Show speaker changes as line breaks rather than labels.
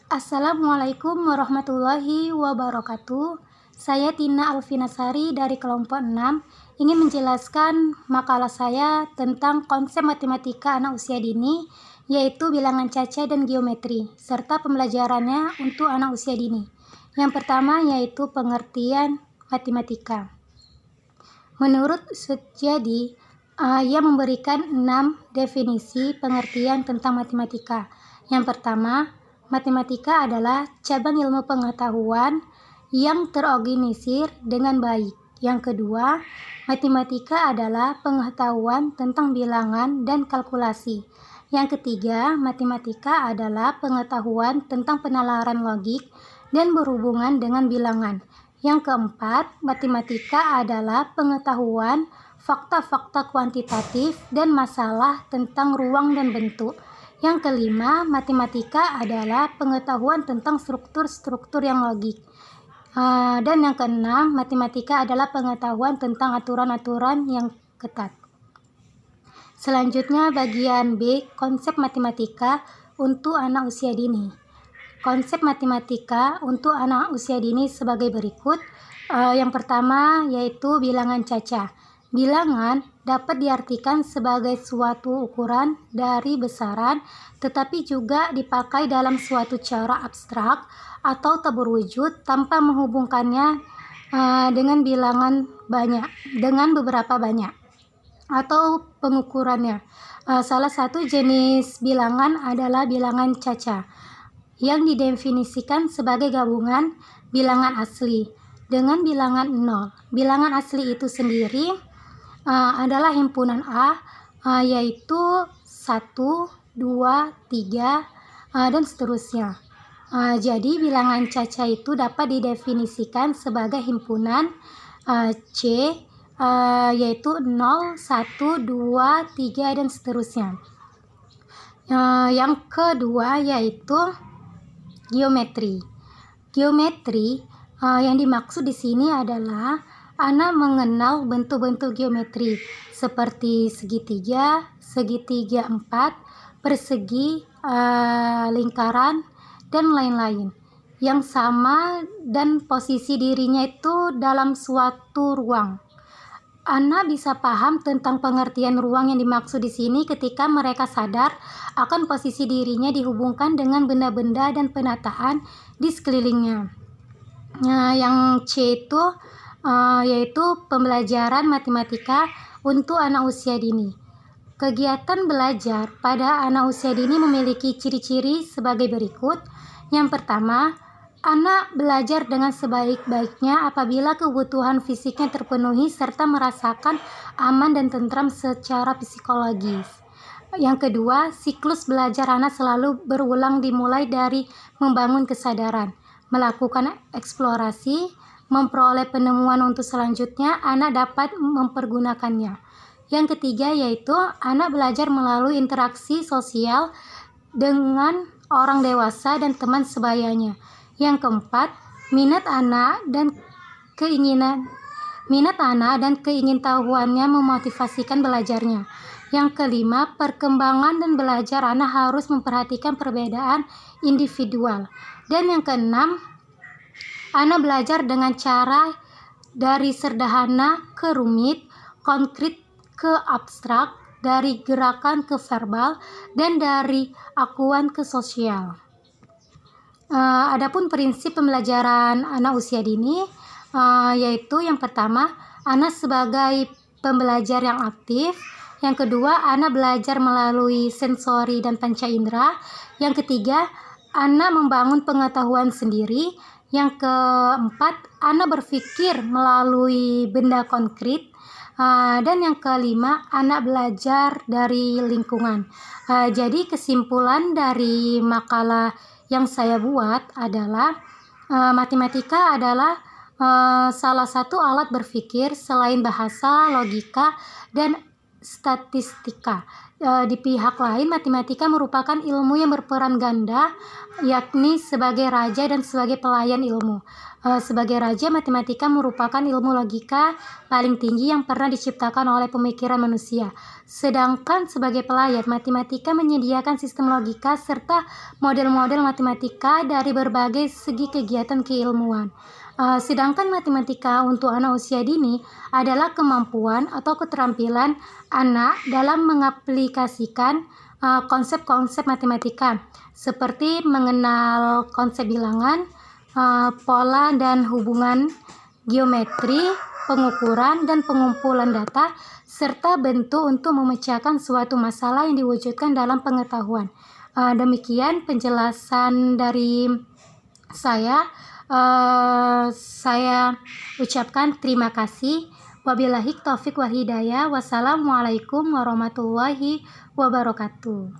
Assalamualaikum warahmatullahi wabarakatuh. Saya Tina Alfinasari dari kelompok 6 ingin menjelaskan makalah saya tentang konsep matematika anak usia dini, yaitu bilangan caca dan geometri, serta pembelajarannya untuk anak usia dini. Yang pertama yaitu pengertian matematika. Menurut Sutjadi, ia memberikan 6 definisi pengertian tentang matematika. Yang pertama, matematika adalah cabang ilmu pengetahuan yang terorganisir dengan baik. Yang kedua, matematika adalah pengetahuan tentang bilangan dan kalkulasi. Yang ketiga, matematika adalah pengetahuan tentang penalaran logik dan berhubungan dengan bilangan. Yang keempat, matematika adalah pengetahuan fakta-fakta kuantitatif dan masalah tentang ruang dan bentuk. Yang kelima, matematika adalah pengetahuan tentang struktur-struktur yang logik. Dan yang keenam, matematika adalah pengetahuan tentang aturan-aturan yang ketat. Selanjutnya bagian B, konsep matematika untuk anak usia dini. Konsep matematika untuk anak usia dini sebagai berikut. Yang pertama yaitu bilangan caca. Bilangan dapat diartikan sebagai suatu ukuran dari besaran, tetapi juga dipakai dalam suatu cara abstrak atau tak berwujud tanpa menghubungkannya dengan bilangan banyak, dengan beberapa banyak, atau pengukurannya. Salah satu jenis bilangan adalah bilangan caca, yang didefinisikan sebagai gabungan bilangan asli dengan bilangan 0. Bilangan asli itu sendiri adalah himpunan A, yaitu 1, 2, 3, dan seterusnya. Jadi bilangan caca itu dapat didefinisikan sebagai himpunan C, yaitu 0, 1, 2, 3, dan seterusnya. Yang kedua yaitu geometri. Geometri yang dimaksud di sini adalah anak mengenal bentuk-bentuk geometri seperti segitiga, segitiga 4, persegi, lingkaran, dan lain-lain yang sama dan posisi dirinya itu dalam suatu ruang. Anak bisa paham tentang pengertian ruang yang dimaksud di sini ketika mereka sadar akan posisi dirinya dihubungkan dengan benda-benda dan penataan di sekelilingnya. Yang C itu yaitu pembelajaran matematika untuk anak usia dini. Kegiatan belajar pada anak usia dini memiliki ciri-ciri sebagai berikut. Yang pertama, anak belajar dengan sebaik-baiknya apabila kebutuhan fisiknya terpenuhi serta merasakan aman dan tentram secara psikologis. Yang kedua, siklus belajar anak selalu berulang dimulai dari membangun kesadaran, melakukan eksplorasi, memperoleh penemuan untuk selanjutnya anak dapat mempergunakannya. Yang ketiga yaitu anak belajar melalui interaksi sosial dengan orang dewasa dan teman sebayanya. Yang keempat, minat anak dan keingintahuannya memotivasikan belajarnya. Yang kelima, perkembangan dan belajar anak harus memperhatikan perbedaan individual. Dan yang keenam, anak belajar dengan cara dari sederhana ke rumit, konkret ke abstrak, dari gerakan ke verbal, dan dari akuan ke sosial. Adapun prinsip pembelajaran anak usia dini yaitu yang pertama, anak sebagai pembelajar yang aktif. Yang kedua, anak belajar melalui sensori dan panca indera. Yang ketiga, anak membangun pengetahuan sendiri. Yang keempat, anak berpikir melalui benda konkret. Dan yang kelima, anak belajar dari lingkungan. Jadi kesimpulan dari makalah yang saya buat adalah matematika adalah salah satu alat berpikir selain bahasa, logika, dan statistika. Di pihak lain, matematika merupakan ilmu yang berperan ganda, yakni sebagai raja dan sebagai pelayan ilmu. Sebagai raja, matematika merupakan ilmu logika paling tinggi yang pernah diciptakan oleh pemikiran manusia. Sedangkan sebagai pelayan, matematika menyediakan sistem logika serta model-model matematika dari berbagai segi kegiatan keilmuan. Sedangkan matematika untuk anak usia dini adalah kemampuan atau keterampilan anak dalam mengaplikasikan konsep-konsep matematika, seperti mengenal konsep bilangan, pola dan hubungan, geometri, pengukuran dan pengumpulan data, serta bentuk untuk memecahkan suatu masalah yang diwujudkan dalam pengetahuan. Demikian penjelasan dari saya. Saya ucapkan terima kasih. Wabillahi taufik wal hidayah. Wassalamualaikum warahmatullahi wabarakatuh.